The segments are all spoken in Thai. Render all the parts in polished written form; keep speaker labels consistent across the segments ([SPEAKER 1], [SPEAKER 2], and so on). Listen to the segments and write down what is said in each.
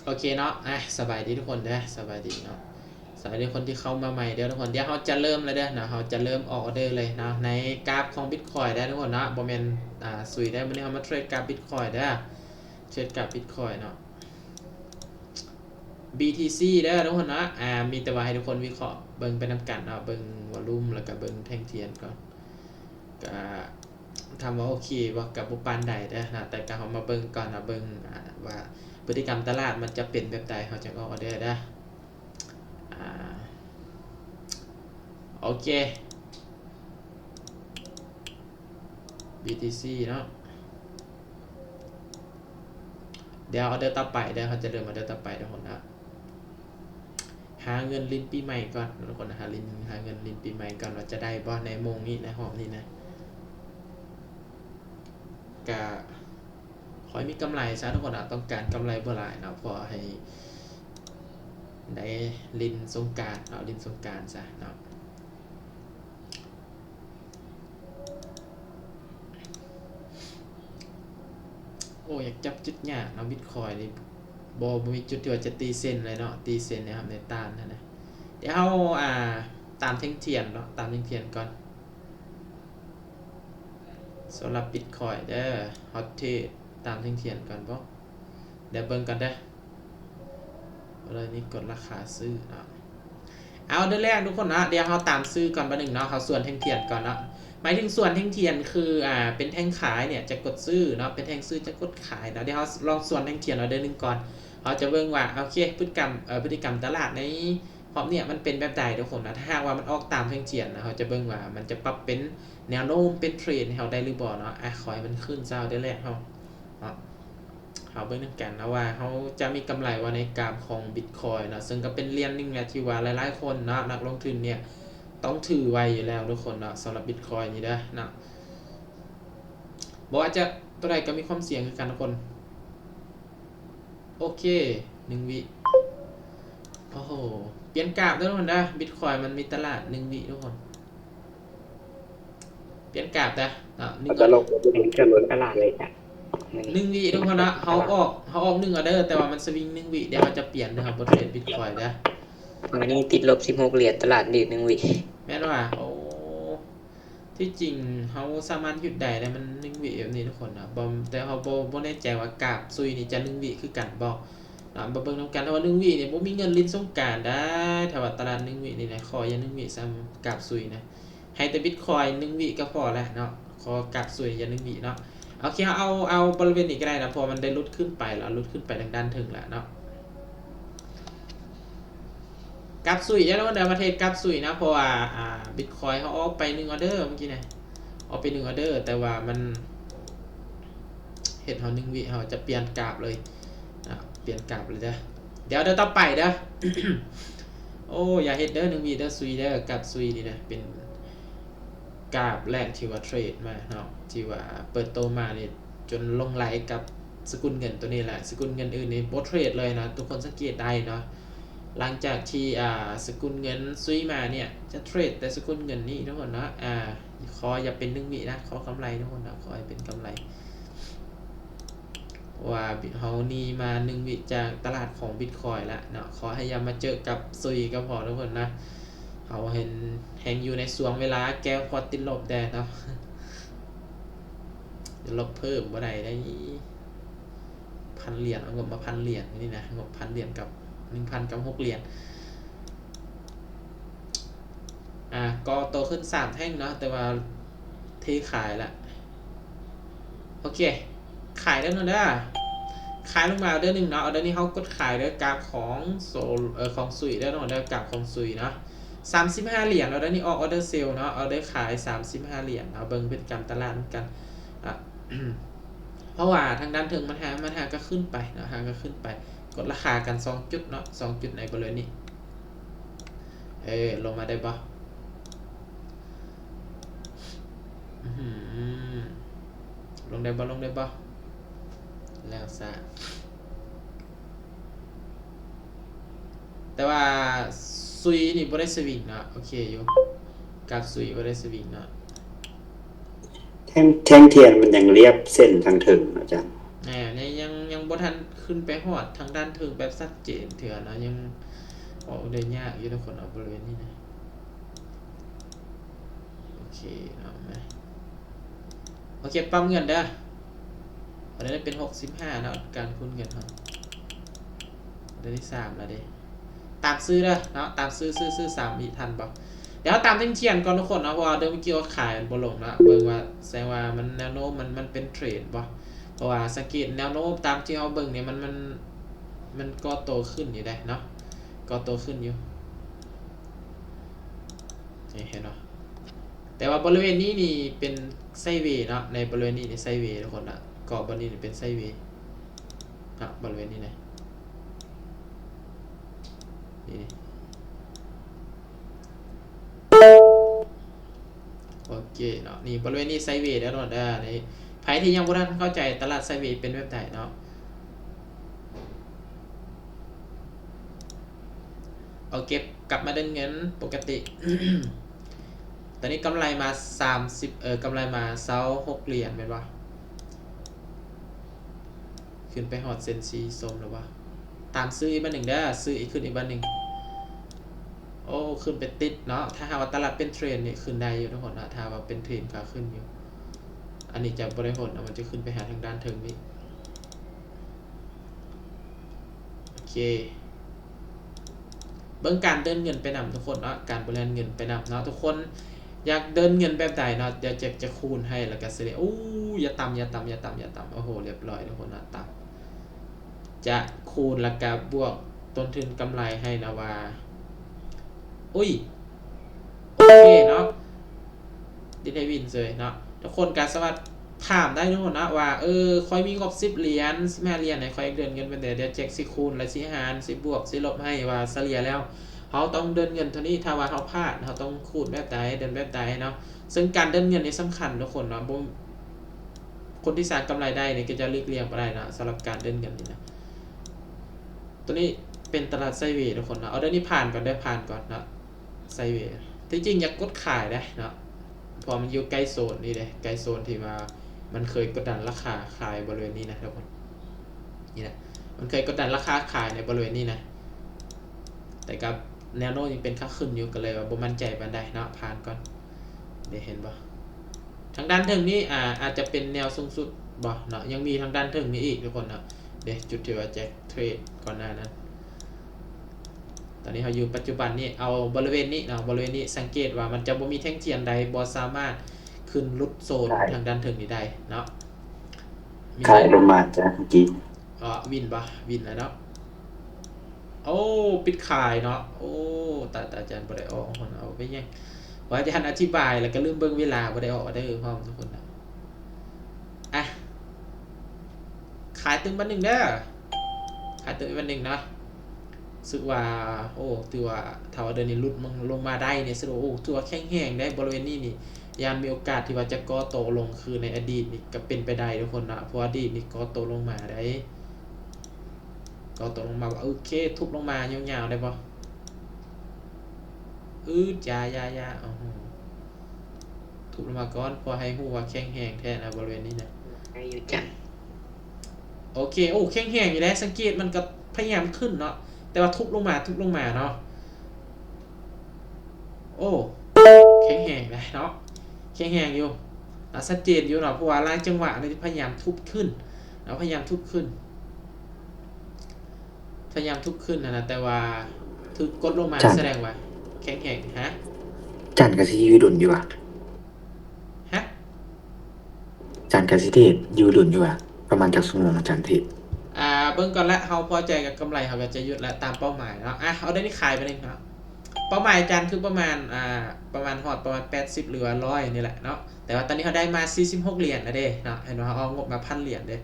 [SPEAKER 1] โอเคเนาะสบายดีทุกคนเด้อสบายดีเนาะสบายดีคนที่เข้ามาใหม่เด้อทุกคนเดี๋ยวเขาจะเริ่มเลยเด้อนะเขาจะเริ่มออกออเดอร์เลยนะในกราฟของ Bitcoin ได้ทุกคนเนาะบ่แม่นสุยได้วันนี้เขามาเทรดกราฟ Bitcoin เด้อเทรดกราฟ Bitcoin เนาะ BTC เด้อทุกคนเนาะมีแต่ว่าให้ทุกคนวิเคราะห์เบิ่งไปนำกันเนาะเบิ่งวอลลุ่มแล้วก็เบิ่งแท่งเทียนก่อนก็ทำว่าโอเคว่ากับบุปานใดเด้อนะแต่ก็เขามาเบิ่งก่อนนะเบิ่งว่าพฤติกรรมตลาดมันจะเป็นแบบใดเขาจะออกออเดอร์เด้อโอเค BTC เนาะเดี๋ยวออเดอร์ต่อไปเดี๋ยวเขาจะเดินออเดอร์ต่อไปทุกคนนะหาเงินลิ้นปีใหม่ก่อนทุกคนนะหาเงินลิ้นปีใหม่ก่อนว่าจะได้บ่ในโมงนี้ในหอมนี้นะกะขอให้มีกำไรซะทุกคนนะต้องการกำไรบ่หลายนะพอให้ได้ลิ้นสงกรานต์เนาะลิ้นสงกรานต์ซะเนาะโอ้อยากจับจุดยากเนาะบิตคอยนี่บ่มีจุดที่ว่าจะตีเส้นเลยเนาะตีเส้นนะครับในต้านนะเดี๋ยวเฮาตามเท่งเทียนเนาะตามเท่งเทียนก่อนสำหรับบิตคอยเด้อฮอตเทรดตามเท่งเทียนก่อนบ่เดี๋ยวเบิ่งกันเด้อเลยนี่กดราคาซื้อเนาะเอาเดือนแรกทุกคนนะเดี๋ยวเราตามซื้อก่อนประหนึ่งเนาะเขาส่วนแท่งเทียนก่อนเนาะหมายถึงส่วนแท่งเทียนคือเป็นแท่งขายเนี่ยจะกดซื้อเนาะเป็นแท่งซื้อจะกดขายเนาะเดี๋ยวเราลองส่วนแท่งเทียนเราเดือนนึงก่อนเราจะเบิ่งว่าโอเคพฤติกรรมตลาดในพร้อมเนี่ยมันเป็นแบบใดทุกคนนะถ้าหากว่ามันออกตามแท่งเทียนนะเราจะเบิ่งว่ามันจะปรับเป็นแนวโน้มเป็นเทรนให้เราได้หรือบ่เนาะขอให้มันขึ้นเจ้าเดือนแรกเขาเบิ่งนำกันนะว่าเขาจะมีกำไรว่าในกราฟของ Bitcoin นะซึ่งก็เป็นเหรียญนึงแหละที่ว่าหลายๆคนนะนักลงทุนเนี่ยต้องถือไว้อยู่แล้วทุกคนนะสำหรับ Bitcoin นี่นะบอกว่าจะตัวใดก็มีความเสี่ยงคือกันทุกคนโอเค1 วิโอ้โหเปลี่ยนกราฟด้วยทุกคนนะ Bitcoin มันมีตลาด1 วิทุกคนเปลี่ยนกราฟแต่
[SPEAKER 2] เราจะลงไปถึงจะลดตลาดเลยจ้ะ
[SPEAKER 1] 1 วิทุกคนนะเขาออก1 ออเดอร์แต่ว่ามันสวิง1 วิเดี๋ยวเขาจะเปลี่ยนนะครับบทเทรด Bitcoin นะ
[SPEAKER 2] วันนี้ติดลบ16 เหรียญตลาดดีด1 วิ
[SPEAKER 1] แม่นว่าโอ้ที่จริงเขาสามารถหยุดได้แต่มัน1 วิแบบนี้ทุกคนนะบอมแต่เขาบ่แน่ใจว่ากราฟซุยนี่จะ1 วิคือกันบ่มาเบิ่งนำกันถ้าว่า1 วิเนี่ยบ่มีเงินลิ้นสงกรานต์ได้ถ้าว่าตลาด1 วินี่นะขออย่า1 วิซ้ำกราฟซุยนะให้แต่ Bitcoin 1 วิก็พอแล้วเนาะขอกราฟซุยอย่า1 วิเนาะโอเคเอาบริเวณนี้ก็ได้นะพอมันได้ลุดขึ้นไปแล้วลุดขึ้นไปทางด้านถึงแล้วเนาะกราฟซุยแล้วเดี๋ยวมาเทรดกราฟซุยนะเพราะว่าBitcoin เขาออกไป1 ออเดอร์เมื่อกี้นะออกไป1 ออเดอร์แต่ว่ามันเห็นเขา1 วิเขาจะเปลี่ยนกราฟเลยเปลี่ยนกราฟเลยเดี๋ยวต่อไปเด้อ โอ้อย่าเฮ็ดเด้อ1 วิเด้อซุยเด้อกราฟซุยนี่นะเป็นกราฟแรกที่ว่าเทรดมาเนาะที่ว่าเปิดโตมานี่จนลงไหลกับสกุลเงินตัวนี้แหละสกุลเงินอื่นนี่บ่เทรดเลยนะทุกคนสังเกตได้เนาะหลังจากที่สกุลเงินซุยมาเนี่ยจะเทรดแต่สกุลเงินนี้ทุกคนนะขออย่าเป็น1 วินะขอกำไรทุกคนนะขอให้เป็นกำไรว่าเฮานี่มา1 วิจากตลาดของ Bitcoin ละเนาะขอให้อย่ามาเจอกับซุยก็พอทุกคนนะเขาเห็นแฮงอยู่ในช่วงเวลาแก้วพอติดลบแดดเนาะจะลบเพิ่มบ่ได้1,000 เหรียญเอางบมา1,000 เหรียญนี่นะงบ1,000 เหรียญกับ1,000กับ6 เหรียญก็โตขึ้น3 แท่งเนาะแต่ว่าเทขายละโอเคขายได้แล้วเด้อขายลงมาเดือนนึงเนาะเดือนนี้เขากดขายด้วยกราฟของของซุยได้เนาะเด้อกราฟของซุยเนาะ35 เหรียญแล้วเดือนนี้ออกออเดอร์เซลเนาะออเดอร์ขาย35 เหรียญเอาเบิ่งพฤติกรรมตลาดกันอ่ะ เพราะว่าทางด้านถึงมันหาก็ขึ้นไปนะหาก็ขึ้นไปกดราคากัน2 จุดเนาะ2 จุดในบริเวณนี้ลงมาได้ปะลงได้ปะแล้วซะแต่ว่าซุยนี่บ่ได้สวิงเนาะโอเคอยู่กับซุยบ่ได้สวิงเนาะ
[SPEAKER 2] แท่งเทียนมันยังเรียบเส้นทางถึงอาจารย์
[SPEAKER 1] เนี่ยยังบ บ่ทันขึ้นไปฮอดทางด้านถึงแบบชัดเจนเถื่อนะยังออกได้ยากอยู่ทุกคนเอาบริเวณนี้นะโอเคเอามาโอเคปั๊มเงินเด้ออันนี้เป็น65เนาะการคูณเงินเฮาอันที่3แล้วเด้ตามซื้อเด้อเนาะตามซื้อ3อีกทันบ่เดี๋ยวตามเที่ยงก่อนทุกคนเนาะเพราะว่าเดี๋ยวเมื่อกี้ว่าขายมันบ่ลงนะเบิ่งว่าแสดงว่ามันแนวโน้มมันเป็นเทรดบ่เพราะว่าสังเกตแนวโน้มตามที่เฮาเบิ่งเนี่ยมันก็โตขึ้นอยู่ได้เนาะก็โตขึ้นอยู่เห็นเนาะแต่ว่าบริเวณนี้นี่เป็นไซด์เวย์เนาะในบริเวณนี้นี่ไซด์เวย์ทุกคนนะกรอบบริเวณนี้เป็นไซด์เวย์เนาะบริเวณนี้นะนี่โอเคเนาะนี่บริเวณนี้ไซด์เวย์แล้วเนาะในใครที่ยังบ่ทันเข้าใจตลาดไซด์เวย์เป็นแบบไหนเนาะเอาเก็บกลับมาเดินเงินปกติ ตอนนี้กำไรมา30กำไรมา26เหรียญเป็นปะขึ้นไปหอดเซนซีส้มหรือวะตามซื้ออีกบ้านหนึ่งเด้อซื้ออีกขึ้นอีกบ้านหนึ่งโอ้ขึ้นไปติดเนาะถ้าหากว่าตลาดเป็นเทรนนี่ขึ้นได้อยู่ทุกคนนะถ้าว่าเป็นเทรนขาขึ้นอยู่อันนี้จะบริหารมันจะขึ้นไปหาทางด้านเทิงนี้โอเคเบื้องการเดินเงินไปนำทุกคนเนาะการบริหารเงินไปนำเนาะทุกคนอยากเดินเงินแบบใดเนาะเดี๋ยวจะคูณให้แล้วก็เสียอู้อย่าต่ำโอ้โหเรียบร้อยทุกคนนะต่ำจะคูณแล้วก็บวกต้นทุนกำไรให้นะว่าอุ้ยโอเคเนาะดิได้วินเลยเนาะทุกคนการสวัสดิ์ถามได้ทุกคนนะว่าคอยมีงบ10เหรียญ15เหรียญไหนคอยเดินเงินเป็นเดี๋ยวแจ็คสิคูณและสิหารสิบวกสิลบให้ว่าเฉลี่ยแล้วเขาต้องเดินเงินเท่านี้ถ้าว่าเขาพลาดเขาต้องคูณแบบใดเดินแบบใดเนาะซึ่งการเดินเงินนี่สำคัญทุกคนเนาะคนที่สร้างกำไรได้เนี่ยก็จะเลือกเลี่ยงไปได้นะสำหรับการเดินเงินนี่นะตัวนี้เป็นตลาดไซด์เวย์ทุกคนนะเอาเดี๋ยวนี้ผ่านก่อนได้ผ่านก่อนนะไซด์เวย์ที่จริงอยากกดขายได้นะพอมันอยู่ใกล้โซนนี่เลยใกล้โซนที่ว่ามันเคยกดดันราคาขายบริเวณนี้นะทุกคนนี่นะมันเคยกดดันราคาขายในบริเวณนี้นะแต่กับแนวโน้มยังเป็นค่าขึ้นอยู่กันเลยว่าบ่มั่นใจปานใดเนาะผ่านก่อนเดี๋ยวเห็นบ่ทางด้านถึงนี้อาจจะเป็นแนวสูงสุดบ่เนาะยังมีทางด้านถึงนี้อีกทุกคนเนาะเดี๋ยวจุดที่ว่าแจ็คเทรดก่อนหน้านั้นตอนนี้เราอยู่ปัจจุบันนี้เอาบริเวณนี้เนาะบริเวณนี้สังเกตว่ามันจะบ่มีแท่งเทียนใดบ่สามารถขึ้นลุดโซนทางด้านถึงนี้ได้เนาะ
[SPEAKER 3] ขายลงมาจ้ะเมื่อกี้
[SPEAKER 1] วินแล้วเนาะโอ้ปิดขายเนาะโอ้ตาอาจารย์บ่ได้ออกคนเอาไปยังว่าอาจารย์อธิบายแล้วก็ลืมเบิ่งเวลาบ่ได้ออกได้พร้อมทุกคนนะอ่ะขายตึงบันหนึ่งเด้อขายตึงบันหนึ่งเนาะสึกว่าโอ้ถือว่าถ้าว่าเดินนี้ลุดมันลงมาได้เนี่ยสึกว่าโอ้ถือว่าแข็งแรงได้บริเวณนี้นี่ยามมีโอกาสที่ว่าจะก่อโตลงคือในอดีตนี่ก็เป็นไปได้ทุกคนนะเพราะอดีตนี่ก่อโตลงมาได้ก็ตกลงมาว่าโอเคทุบลงมายาวๆได้ปะยาโอ้โหทุบลงมาก่อนพอให้หูว่าแข็งแห้งแท้นะบริเวณนี้นะ
[SPEAKER 2] ให้อยู่จัง
[SPEAKER 1] โอเคโอ้แข็งแห้งอยู่แล้วสังเกตมันก็พยายามขึ้นเนาะแต่ว่าทุบลงมาเนาะโอ้แข็งแห้งเลยเนาะแข็งแห้งอยู่ชัดเจนอยู่เนาะเพราะว่าลายจังหวะนี่พยายามทุบขึ้นแล้วพยายามทุบขึ้นนะแต่ว่าถือกดลงมาแสดงว่าแข็งแข็งฮะ
[SPEAKER 3] จันกับซิยูดุนอยู่อ่ะ
[SPEAKER 1] ฮะ
[SPEAKER 3] จันกับซิเทศยูดุนอยู่อ่ะประมาณจากชั่วโมงจันเทศ
[SPEAKER 1] เบิ่งก่อนละเฮาพอใจกับกำไรเฮาก็จะหยุดละตามเป้าหมายเนาะเอาได้นี่ขายไปเลยเนาะเป้าหมายอาจารย์คือประมาณฮอดประมาณ80หรือว่า100นี่แหละเนาะแต่ว่าตอนนี้เฮาได้มา46เหรียญแล้วเด้เนาะเห็นว่าเฮาเอางบมา 1,000 เหรียญเด้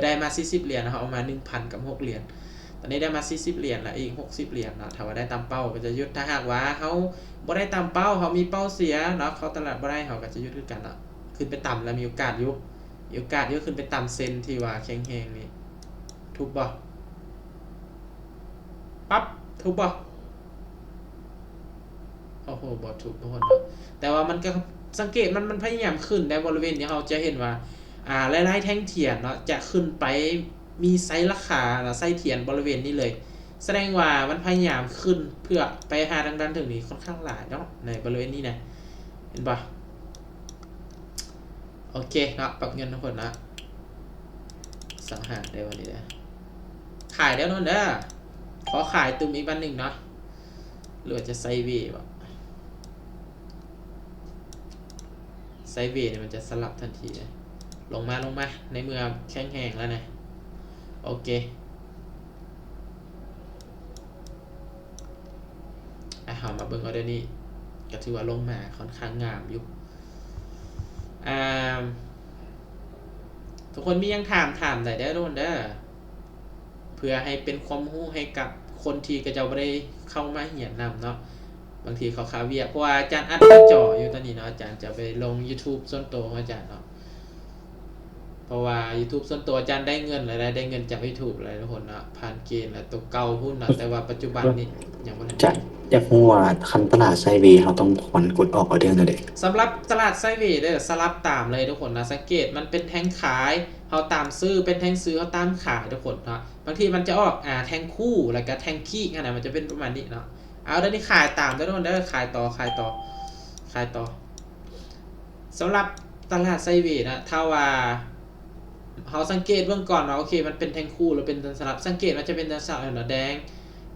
[SPEAKER 1] ได้มา40เหรียญเฮาเอามา 1,000 กับ6เหรียญตอนนี้ได้มา40เหรียญละอีก60เหรียญเนาะถ้าว่าได้ตามเป้าก็จะหยุดถ้าหากว่าเฮาบ่ได้ตามเป้าเฮามีเป้าเสียเนาะเขาตลาดบ่ได้เฮาก็จะหยุดคือกันเนาะขึ้นไปต่ำแล้วมีโอกาสอยู่ขึ้นไปต่ำเซ็นที่ว่าแข็งแรงนี่ทุบบ่ปั๊บทุบบ่โอ้โหบ่ทุบทุกคนแต่ว่ามันก็สังเกตมันพยายามขึ้นในบริเวณนี้เราจะเห็นว่าหลายๆแท่งเทียนเนาะจะขึ้นไป มีไซส์ราคาและไซส์เทียนบริเวณนี้เลย แสดงว่ามันพยายามขึ้นเพื่อไปหาทางด้านถึงนี้ค่อนข้างหลายเนาะในบริเวณนี้นะเห็นปะโอเคเนาะปรับเงินทุกคนนะสังหารได้วันนี้นะขายแล้วนนเด้อขอขายตุ่มอีกวันหนึ่งเนาะหรือว่าจะไซเวย์วะไซเวย์เนี่ยมันจะสลับทันทีเลยลงมาในเมื่อแข็งแห้งแล้วนะโอเคเอามาเบิ่งเอาเดี๋ยวนี้ก็ถือว่าลงมาค่อนข้างงามอยู่ทุกคนมียังถามได้เด้อทุกคนเด้อเพื่อให้เป็นความรู้ให้กับคนที่ก็จะไม่ได้เข้ามาเหียนนำเนาะบางทีเขาคาเวียเพราะว่าอาจารย์อัดหน้าจออยู่ตอนนี้เนาะอาจารย์จะไปลง YouTube ส่วนตัวของอาจารย์เนาะเพราะว่า YouTube ส่วนตัวอาจารย์ได้เงินอะไรได้เงินจาก YouTube อะไรทุกคนเนาะผ่านเกณฑ์แล้วตัวเก่าพูดเนาะแต่ว่าปัจจุบันนี้ยังบ่ทัน
[SPEAKER 3] จะอยากรู้ว่าคันตลาดไซเวย์เขาต้องควรกดออกออเดอร์นั่นเด้
[SPEAKER 1] สำหรับตลาดไซเวย์เด้อสลับตามเลยทุกคนนะสังเกตมันเป็นแท่งขายเขาตามซื้อเป็นแท่งซื้อเขาตามขายทุกคนเนาะบางทีมันจะออกแท่งคู่แล้วก็แท่งขี้ขนาดมันจะเป็นประมาณนี้เนาะเอาเดี๋ยวนี้ขายตามทุกคนเด้อขายต่อสำหรับตลาดไซเวย์นะถ้าว่าเขาสังเกตเบื้องก่อนว่าโอเคมันเป็นแท่งคู่หรือเป็นสลับสังเกตมันจะเป็นสลับเห็นไหมแดง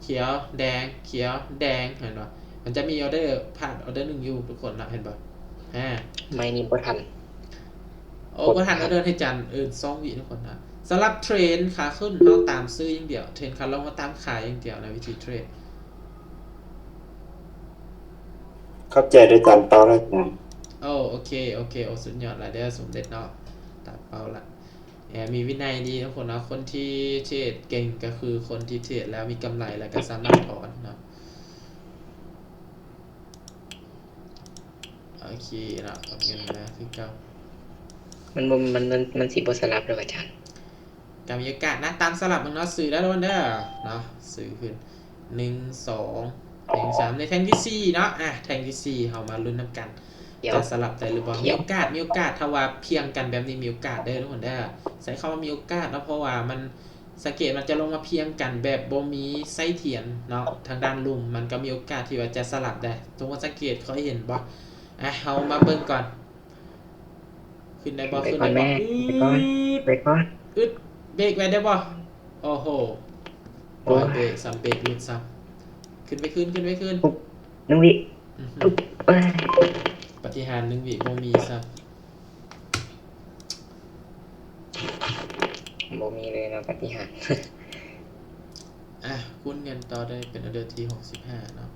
[SPEAKER 1] เขียวแดงเขียวแดงเห็นไหมมันจะมีออเดอร์ผ่านออเดอร์หนึ่งอยู่ทุกคนนะเห็นป่ะ
[SPEAKER 2] ไม่นี่บ่ทัน
[SPEAKER 1] โอ้ก็ทันออเดอร์ให้จัน2 วิทุกคนนะสำหรับเทรนขาขึ้นเราตามซื้ออย่างเดียวเทรนขาลงเราตามขายอย่างเดียวนะวิธีเทรด
[SPEAKER 3] เข้าใจด้วยตามเป้าแล้วนะ
[SPEAKER 1] โอเคโอ้สุดยอดละเด้อสมเด็จเนาะตามเป้าละมีวินัยดีทุกคนนะคนที่เทรดเก่งก็คือคนที่เทรดแล้วมีกำไรแล้วก็สามารถถอนเนาะโอเคนะกับเงินนะคือเก่า
[SPEAKER 2] มันสิบ่สลับเลยอาจารย์
[SPEAKER 1] การมีโอกาสนะตามสลับมึงเนาะสื่อได้แล้วเด้อเนาะสื่อขึ้น1 2แทง3ในแทงที่4เนาะแทงที่4เฮามาลุ้นน้ำกัน
[SPEAKER 2] เดี๋ยว
[SPEAKER 1] จะสลับได้หรือเปล่ามีโอกาสถ้าว่าเพียงกันแบบนี้มีโอกาสได้ทุกคนได้ใส่คำว่ามีโอกาสนะเพราะว่ามันสังเกตมันจะลงมาเพียงกันแบบบ่มีไส้เทียนเนาะทางด้านลุ่มมันก็มีโอกาสที่ว่าจะสลับได้ทุกคนสังเกตเขาเห็นบ่เฮามาเบิ่งก่อนขึ้นได้บ่ขึ้นได้บ่
[SPEAKER 2] ไปก่อน
[SPEAKER 1] อึดเบรกไว้ได้บ่โอ้โหปล่อยเบรกซ้ำเบรกหลุดซ้ำขึ้น
[SPEAKER 2] 1 วิปุ๊บเอ้ย
[SPEAKER 1] ปฏิหารย์1 วิบ่มีซ้ำ
[SPEAKER 2] บ่มีเลยเนาะปฏิหารย์
[SPEAKER 1] คูณเงินต่อได้เป็นออเดอร์ที่65เนาะ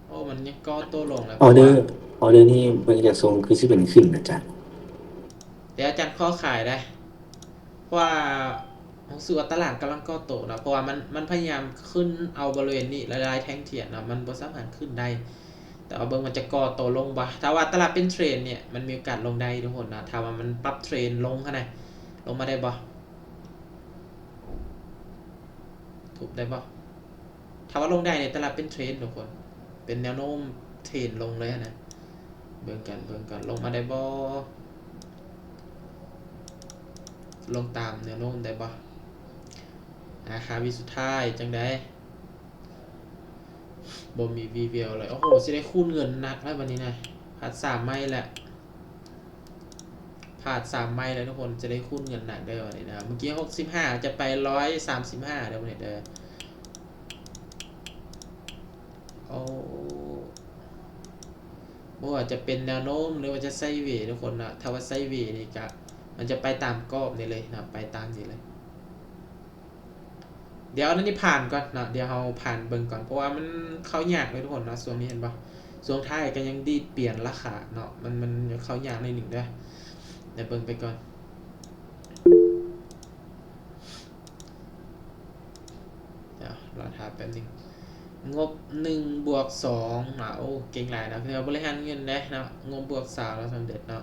[SPEAKER 1] โอ้มันยังก็ตัวลงแล้ว
[SPEAKER 3] ออเดอร์นี่เบิ่งจากทรงคือสิเป็นขึ้นนะจ๊ะ
[SPEAKER 1] เดี๋ยวอาจารย์ข้อขายได้เพราะว่าผมรู้สึกว่าตลาดกำลังก่อโตนะเพราะว่ามันพยายามขึ้นเอาบริเวณนี้ละลายแท่งเทียนนะมันบ่สามารถขึ้นได้แต่ว่าเบิ่งมันจะก่อโตลงบ่ถ้าว่าตลาดเป็นเทรนเนี่ยมันมีโอกาสลงได้ทุกคนนะถ้าว่ามันปรับเทรนลงขนาดลงมาได้บ่ถูกได้บ่ถ้าว่าลงได้ในตลาดเป็นเทรนทุกคนเป็นแนวโน้มเทรนลงเลยนะเบิ่งกันลงมาได้บ่ลงตามแนวโน้มได้บ่วิสุดท้ายจังได๋บ่มีวีเวลเลยโอ้โหสิได้คูณเงินหนักแล้ววันนี้นะผ่าน3 ไม้แล้วทุกคนจะได้คูณเงินหนักได้วันนี้นะเมื่อกี้65จะไป135เดี๋ยววันนี้เด้อโอ้บ่ว่าจะเป็นแนวโน้มหรือว่าจะไซด์เวย์ทุกคนนะถ้าว่าไซด์เวย์นี่ก็มันจะไปตามกรอบนี่เลยนะไปตามนี้เลยเดี๋ยวอันนี้ผ่านก่อนนะเดี๋ยวเราผ่านเบิ่งก่อนเพราะว่ามันเข้ายากเลยทุกคนนะส่วนนี้เห็นป่ะส่วนท้ายก็ยังดีดเปลี่ยนราคาเนาะมันเข้ายากในหนึ่งด้วยเดี๋ยวเบิ่งไปก่อนเดี๋ยวรอทาแป๊บนึงงบ1 บวก 2โอ้เก่งหลายนะคือบริหารเงินได้นะงบบวก3แล้วสำเร็จเนาะ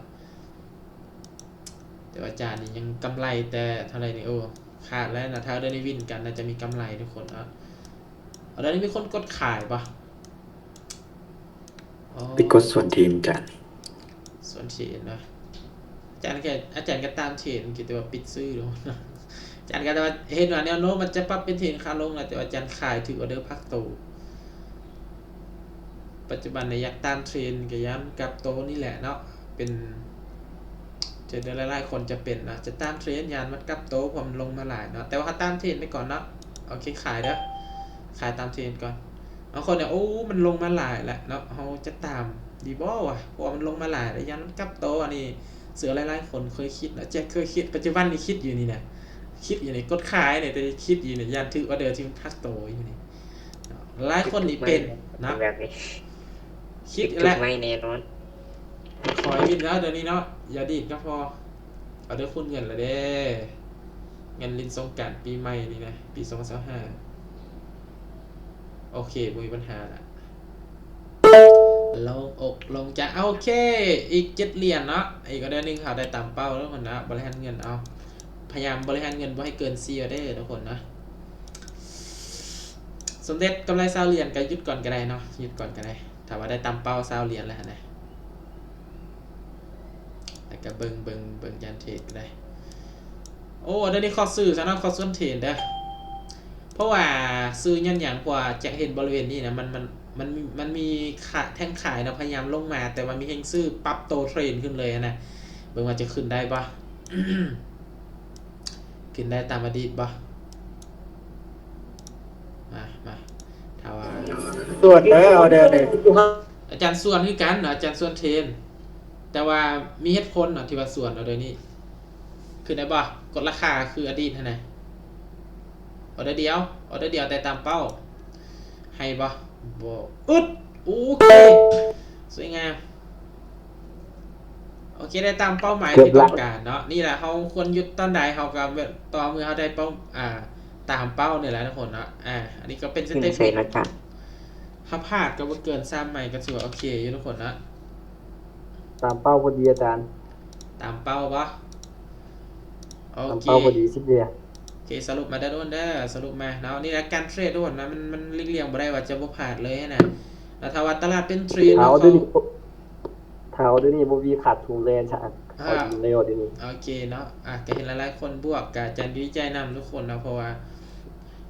[SPEAKER 1] แต่ว่าอาจารย์นี่ยังกำไรแต่เท่าไหร่นี่โอ้ขาดแล้วนะถ้าเดินในวินกันน่าจะมีกำไรทุกคนนะเดี๋ยวนี้มีคนกดขายปะ
[SPEAKER 3] ไปกดส่วนทีมจ้ะ
[SPEAKER 1] ส่วนทีนะ อาจารย์ก็ตามเทรนด์คิดว่าปิดซื้อเนาะอาจารย์ก็ว่าเห็นว่าแนวโน้มมันจะปรับเป็นเทรนขาลงแล้วแต่ว่าอาจารย์ขายถือออเดอร์พักโตปัจจุบันในอยากตามเทรนด์ก็ย้ำกับโตนี่แหละเนาะเป็นเจอหลายๆคนจะเป็นนะจะตามเทรนด์ยานมันกับโตผมลงมาหลายเนาะแต่ว่าเขาตามเทรนด์ไปก่อนเนาะโอเคขายเด้อขายตามเทรนด์ก่อนบางคนเนี่ยโอ้มันลงมาหลายแล้วเนาะเขาจะตามดีบ่วะเพราะมันลงมาหลายแล้วยันมันกับโตอันนี้เสือหลายๆคนเคยคิดนะแจ็คเคยคิดปัจจุบันนี่คิดอยู่นี่เนี่ยคิดอยู่ในกดขายเนี่ยแต่คิดอยู่เนี่ยยันถือว่าเดินที่มันพักโตอยู่นี่หลายคนนี่เป็นนะ
[SPEAKER 2] แบบนี้
[SPEAKER 1] คิด
[SPEAKER 2] จุ
[SPEAKER 1] แล้ว
[SPEAKER 2] ไม่แน่นอน
[SPEAKER 1] ขอให้วินแล้วเดี๋ยวนี้เนาะอย่าดีดก็พอเอาเด้อคุณเงินละเด้เงินลินสงกรานต์ปีใหม่นี่นะปี2025โอเคบ่มีปัญหาละลงอกลงจะโอเคอีก7เหรียญเนาะอีกก็ได้นึงค่ะได้ตามเป้าแล้วคนนะบริหารเงินเอาพยายามบริหารเงินบ่ให้เกิน4ออเดอร์ทุกคนนะสมเด็จกำไร20เหรียญก็หยุดก่อนก็ได้เนาะหยุดก่อนก็ได้ถ้าว่าได้ตามเป้า20เหรียญแล้วนะแล้วก็เบิ่งยันเทรดก็ได้โอ้เดี๋ยวนี้ขอซื้อซะเนาะขอส่วนเทรดเด้อเพราะว่าซื้อยันอย่างกว่าจะเห็นบริเวณนี้นะมันมีขาแท่งขายนะพยายามลงมาแต่ว่ามีเฮงซื้อปรับโตเทรนขึ้นเลยนะเบิ่งว่าจะขึ้นได้ปะ ขึ้นได้ตามอดีตปะมาถ้าว่า
[SPEAKER 4] ตรวจเอาเดินเลย
[SPEAKER 1] อาจารย์ส่วนคือกันเนาะอาจารย์ส่วนเทรนแต่ว่ามีเหตุผลเนาะที่ว่าส่วนเอาเดี๋ยวนี้ขึ้นได้ปะกดราคาคืออดีตนะออเดอร์เดียวแต่ตามเป้าให้ปะบ่อึดโอเคสวยงามโอเคได้ตามเป้าหมายที่ต้องการเนาะนี่แหละเขาควรหยุดตอนใดเขาก็ต่อเมื่อเขาได้เป้าตามเป้าเนี่ยแหละทุกคนเนาะอันนี้ก็เป็นส
[SPEAKER 2] ขึ้น
[SPEAKER 1] เต็ป
[SPEAKER 2] ใส่หน้าจาน
[SPEAKER 1] ถ้าพลาดก็บ่เกิน3ใหม่ก็ถือว่าโอเคอยู่ทุกคนเนาะ
[SPEAKER 4] ตามเป้าพอดีอาจารย์
[SPEAKER 1] ตามเป้าปะโอ
[SPEAKER 4] ตาม
[SPEAKER 1] เค
[SPEAKER 4] เป้าพอดีสิเดีย
[SPEAKER 1] โอเคสรุปมาได้ด้วยเด้อสรุปมาเนาะนี่แหละการเทรดทุกคนนะมันเลี่ยงบ่ได้ว่าจะบ่พลาดเลยนะแล้วถ้าว่าตลาดเป็นเทรด
[SPEAKER 4] เท้า
[SPEAKER 1] แล้ว
[SPEAKER 4] ด้วย
[SPEAKER 1] เขา
[SPEAKER 4] นี่เท้าด้วยนี่บวีขาดทุนแลนฉากเขายิงเร็วเดี๋ยวนี้
[SPEAKER 1] โอเคเนาะก็เห็นหลายๆคนบวกกับอาจารย์วิจัยนำทุกคนนะเพราะว่า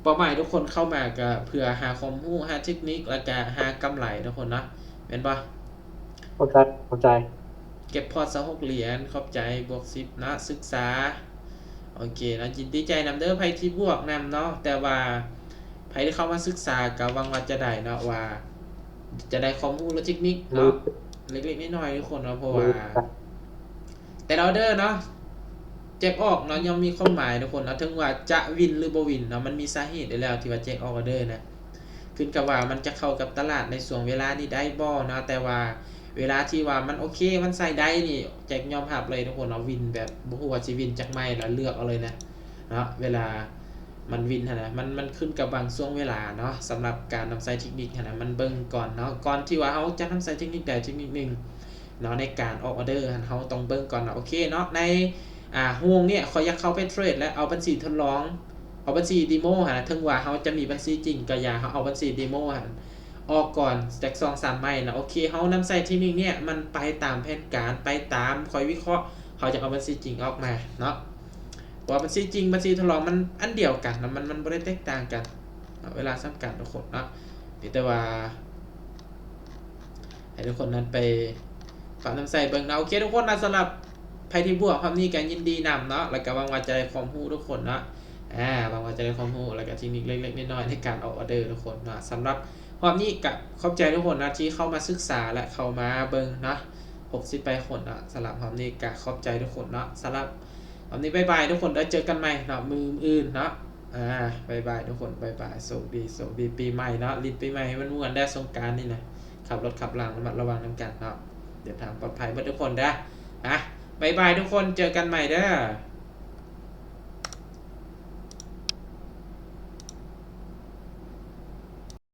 [SPEAKER 1] เป้าหมายทุกคนเข้ามาก็เพื่อหาความรู้หาเทคนิคแล้วก็หากำไรทุกคนเนาะแม่นบ่
[SPEAKER 4] เข้าใจ
[SPEAKER 1] เก็บพอร์ต6เหรียญขอบใจบวก10นะศึกษาโอเคนะยินดีใจนำเด้อไผที่บวกนำเนาะแต่ว่าไผที่เข้ามาศึกษาก็หวังว่าจะได้เนาะว่า จะได้ความรู้และเทคนิคเนาะเล็กๆน้อยๆทุกคนเนาะเพราะว่าแต่เราเด้อเนาะแจ็คออกเนาะยังมีความหมายทุกคนเนาะถึงว่าจะวินหรือบ่วินเนาะมันมีสาเหตุได้แล้วที่ว่าแจ็คออกออเดอร์นะขึ้นกับว่ามันจะเข้ากับตลาดในช่วงเวลานี้ได้บ่เนาะแต่ว่าเวลาที่ว่ามันโอเคมันใส่ได้นี่แจ็คยอมรับเลยทุกคนเนาะวินแบบบ่ฮู้ว่าสิวินจักไม่แล้วเลือกเอาเลยนะเนาะเวลามันวินหั่นน่ะมันขึ้นกับบางช่วงเวลาเนาะสำหรับการนำใช้เทคนิคหั่นน่ะมันเบิ่งก่อนเนาะก่อนที่ว่าเฮาจะนำใช้เทคนิคใดเทคนิคหนึ่งเนาะในการออกออเดอร์เฮาต้องเบิ่งก่อนเนาะโอเคเนาะในห่วงเนี่ยขอยอยากเข้าไปเทรดและเอาบัญชีทดลองเอาบัญชีเดโมหั่นน่ะถึงว่าเฮาจะมีบัญชีจริงก็อย่าเฮาเอาบัญชีเดโมหั่นออกก่อนจาก2-3ไม้นะโอเคเฮานำใช้เทคนิคเนี่ยมันไปตามแผนการไปตามคอยวิเคราะห์เขาจะเอาบัญชีจริงออกมาเนาะว่าบัญชีจริงบัญชีทดลองมันอันเดียวกันนะมันบ่ได้แตกต่างกันเวลาสำคัญทุกคนเนาะแต่ว่าให้ทุกคนนั้นไปฝากนำใส่เบิ่งนะโอเคทุกคนนะสำหรับใครที่บวกความนี้กันยินดีนำเนาะแล้วก็หวังว่าจะได้ความรู้ทุกคนเนาะหวังว่าจะได้ความรู้แล้วก็เทคนิคเล็กๆน้อยๆในการออกออเดอร์ทุกคนเนาะสำหรับความนี้กับขอบใจทุกคนนะที่เข้ามาศึกษาและเข้ามาเบิ่งเนาะ68คนเนาะสำหรับความนี้กับขอบใจทุกคนเนาะสำหรับวันนี้บ๊ายบายทุกคนได้เจอกันใหม่เนาะมืออื่นเนาะบ๊ายบายทุกคนบ๊ายบายสวัสดีปีใหม่เนาะลิ้นปีใหม่ให้มันม่วนได้สงกรานต์นี่นะขับรถขับล่างระมัดระวังนำกันเนาะเดินทางปลอดภัยเพื่อทุกคนเด้อบ๊ายบายทุกคนเจอกันใหม่เด้อ